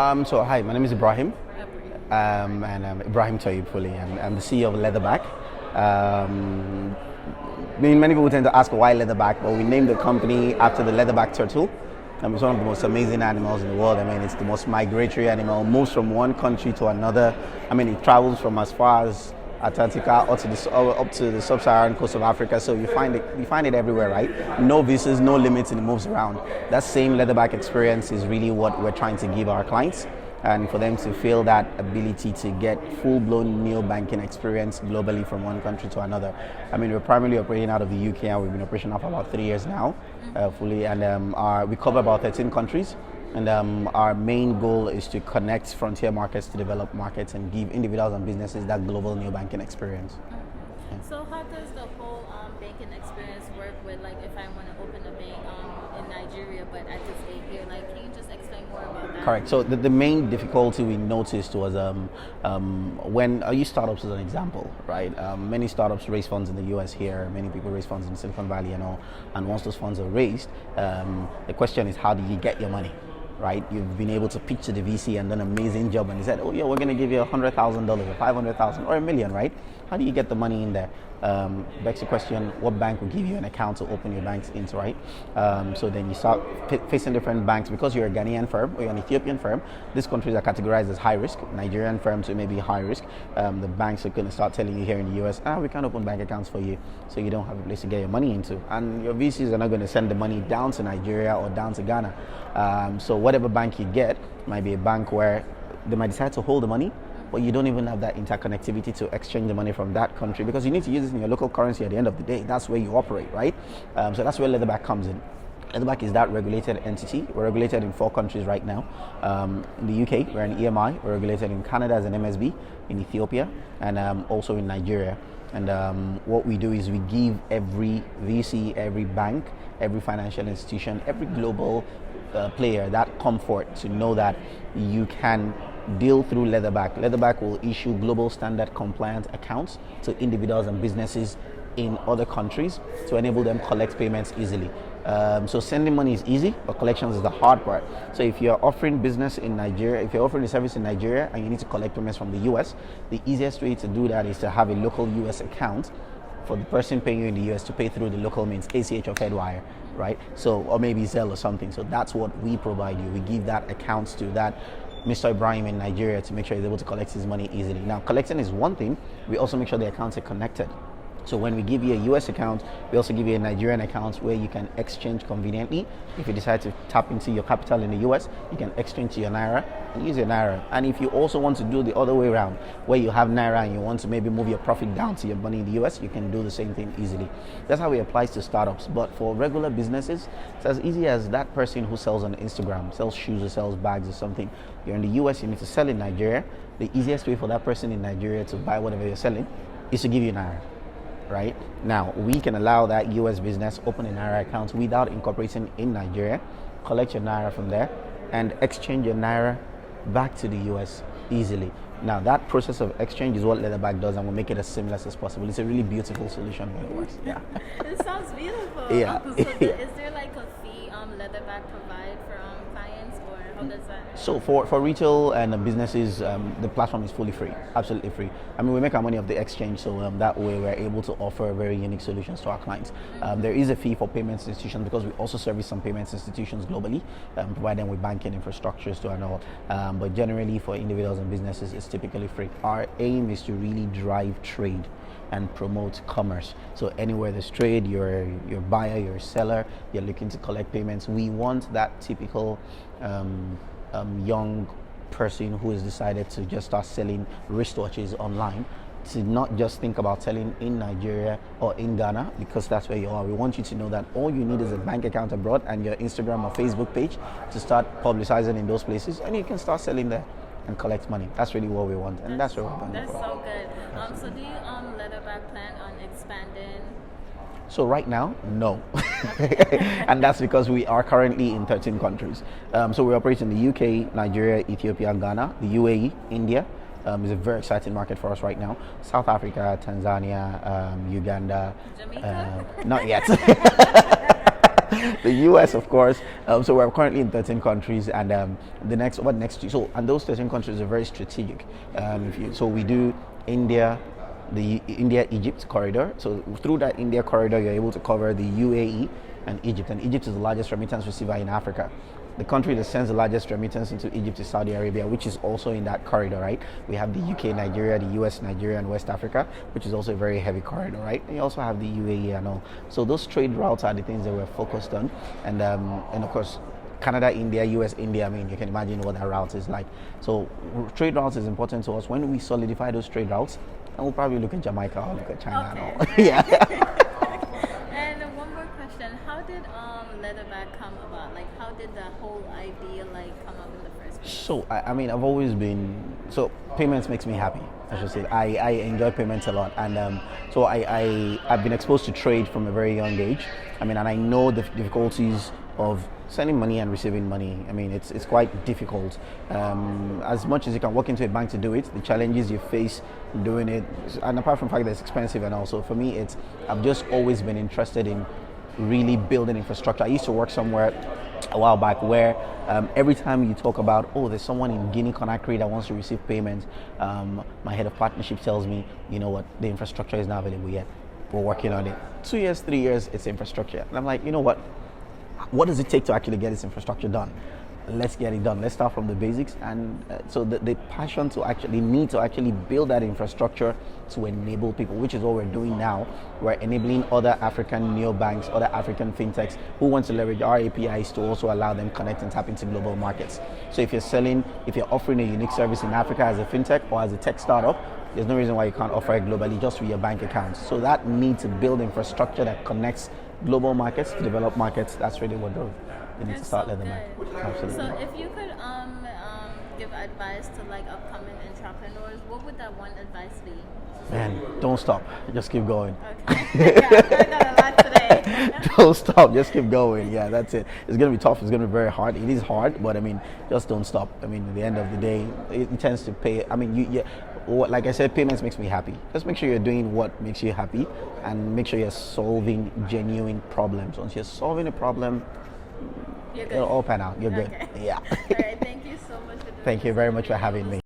So hi, my name is Ibrahim, and I'm Ibrahim Fully, and I'm the CEO of Leatherback. Many people tend to ask why Leatherback, but we named the company after the leatherback turtle. It's one of the most amazing animals in the world. It's the most migratory animal, moves from one country to another. It travels from as far as Antarctica up to the sub-Saharan coast of Africa. So you find it everywhere, right? No visas, no limits, and it moves around. That same leatherback experience is really what we're trying to give our clients, and for them to feel that ability to get full-blown neo-banking experience globally from one country to another. We're primarily operating out of the UK, and we've been operating now for about 3 years now, fully, and we cover about 13 countries. And our main goal is to connect frontier markets to developed markets and give individuals and businesses that global neo-banking experience. Yeah. So how does the whole banking experience work with, like, if I want to open a bank in Nigeria, but I just stay here? Like, can you just explain more about that? Correct. So the main difficulty we noticed was when I use startups as an example, right? Many startups raise funds in the US here. Many people raise funds in Silicon Valley and all. And once those funds are raised, the question is, how do you get your money? Right, you've been able to pitch to the VC and done an amazing job, and he said, "Oh yeah, we're going to give you $100,000 or $500,000 or $1 million." Right? How do you get the money in there? Begs the question: what bank will give you an account to open your banks into? Right? So then you start facing different banks because you're a Ghanaian firm or you're an Ethiopian firm. These countries are categorized as high risk. Nigerian firms, it may be high risk. The banks are going to start telling you here in the US, we can't open bank accounts for you, so you don't have a place to get your money into, and your VCs are not going to send the money down to Nigeria or down to Ghana. So whatever bank you get might be a bank where they might decide to hold the money, but you don't even have that interconnectivity to exchange the money from that country because you need to use it in your local currency at the end of the day. That's where you operate, right? So that's where Leatherback comes in. Leatherback is that regulated entity. We're regulated in 4 countries right now. In the UK, we're an EMI. We're regulated in Canada as an MSB, in Ethiopia, and also in Nigeria. And what we do is we give every VC, every bank, every financial institution, every global player that comfort to know that you can deal through Leatherback. Leatherback will issue global standard compliant accounts to individuals and businesses in other countries to enable them collect payments easily. So sending money is easy, but collections is the hard part. So if you're offering business in Nigeria, if you're offering a service in Nigeria and you need to collect payments from the US, the easiest way to do that is to have a local US account for the person paying you in the US to pay through the local means, ACH or Fedwire, right? So, or maybe Zelle or something. So that's what we provide you. We give that account to that Mr. Ibrahim in Nigeria to make sure he's able to collect his money easily. Now, collecting is one thing. We also make sure the accounts are connected. So when we give you a US account, we also give you a Nigerian account where you can exchange conveniently. If you decide to tap into your capital in the US, you can exchange to your Naira and use your Naira. And if you also want to do the other way around, where you have Naira and you want to maybe move your profit down to your money in the US, you can do the same thing easily. That's how it applies to startups. But for regular businesses, it's as easy as that person who sells on Instagram, sells shoes or sells bags or something. You're in the US, you need to sell in Nigeria. The easiest way for that person in Nigeria to buy whatever you're selling is to give you Naira. Right now, we can allow that US business open a Naira account without incorporating in Nigeria, collect your Naira from there, and exchange your Naira back to the US easily. Now, that process of exchange is what Leatherback does, and we'll make it as seamless as possible. It's a really beautiful solution when it works. Yeah. It sounds beautiful. Yeah. So is there like a fee Leatherback provide for clients, or how does that? So for retail and businesses, the platform is fully free, absolutely free. We make our money off the exchange, so that way we're able to offer very unique solutions to our clients. There is a fee for payments institutions because we also service some payments institutions globally, provide them with banking infrastructures to and all. But generally for individuals and businesses, it's typically free. Our aim is to really drive trade and promote commerce. So anywhere there's trade, you're a buyer, you're a seller, you're looking to collect payments. We want that typical young person who has decided to just start selling wristwatches online to not just think about selling in Nigeria or in Ghana, because that's where you are. We want you to know that all you need is a bank account abroad and your Instagram or Facebook page to start publicizing in those places, and you can start selling there and collect money. That's really what we want, and that's what we're going That's for. so good. So do you Leatherback plan on expanding? So right now, no. And that's because we are currently in 13 countries. So we operate in the UK, Nigeria, Ethiopia, Ghana, the UAE, India. Is a very exciting market for us right now. South Africa, Tanzania, Uganda. Jamaica? Not yet. The US, of course. So we're currently in 13 countries, and the next what next? So and those 13 countries are very strategic. So we do India, the India-Egypt corridor. So through that India corridor, you're able to cover the UAE and Egypt. And Egypt is the largest remittance receiver in Africa. The country that sends the largest remittance into Egypt is Saudi Arabia, which is also in that corridor, right? We have the UK, Nigeria, the US, Nigeria, and West Africa, which is also a very heavy corridor, right? And you also have the UAE and all. So those trade routes are the things that we're focused on. And of course, Canada, India, US, India, I mean, you can imagine what that route is like. So trade routes is important to us. When we solidify those trade routes, and we'll probably look at Jamaica or look at China and all. Yeah. And one more question: how did Leatherback come about? Like, how did the whole idea come up in the first place? So I mean, I've always been payments makes me happy. I should say I enjoy payments a lot, and so I've been exposed to trade from a very young age. I mean, and I know the difficulties of sending money and receiving money. I mean, it's quite difficult. As much as you can walk into a bank to do it, the challenges you face doing it, and apart from the fact that it's expensive, and also for me, I've just always been interested in really building infrastructure. I used to work somewhere a while back where every time you talk about, there's someone in Guinea-Conakry that wants to receive payments, my head of partnership tells me, you know what, the infrastructure is not available yet. We're working on it. 2 years, 3 years, it's infrastructure. And I'm like, you know what does it take to actually get this infrastructure done? Let's get it done. Let's start from the basics. And so the passion to actually build that infrastructure to enable people, which is what we're doing now. We're enabling other African neobanks, other African fintechs who want to leverage our APIs to also allow them connect and tap into global markets. So if you're offering a unique service in Africa as a fintech or as a tech startup, there's no reason why you can't offer it globally just with your bank accounts. So that need to build infrastructure that connects global markets to developed markets. That's really what they need to start letting them. Absolutely. So if you could give advice to upcoming entrepreneurs, what would that one advice be? Man, don't stop. Just keep going. Okay. Yeah, I've heard that a lot today. Don't stop. Just keep going. Yeah, that's it. It's going to be tough. It's going to be very hard. It is hard, but I mean, just don't stop. I mean, at the end of the day, it tends to pay. I mean, like I said, payments makes me happy. Just make sure you're doing what makes you happy, and make sure you're solving genuine problems. Once you're solving a problem, you're good. it'll all pan out. You're Okay. good. Yeah. All right. Thank you so much for doing Thank you very much for having me.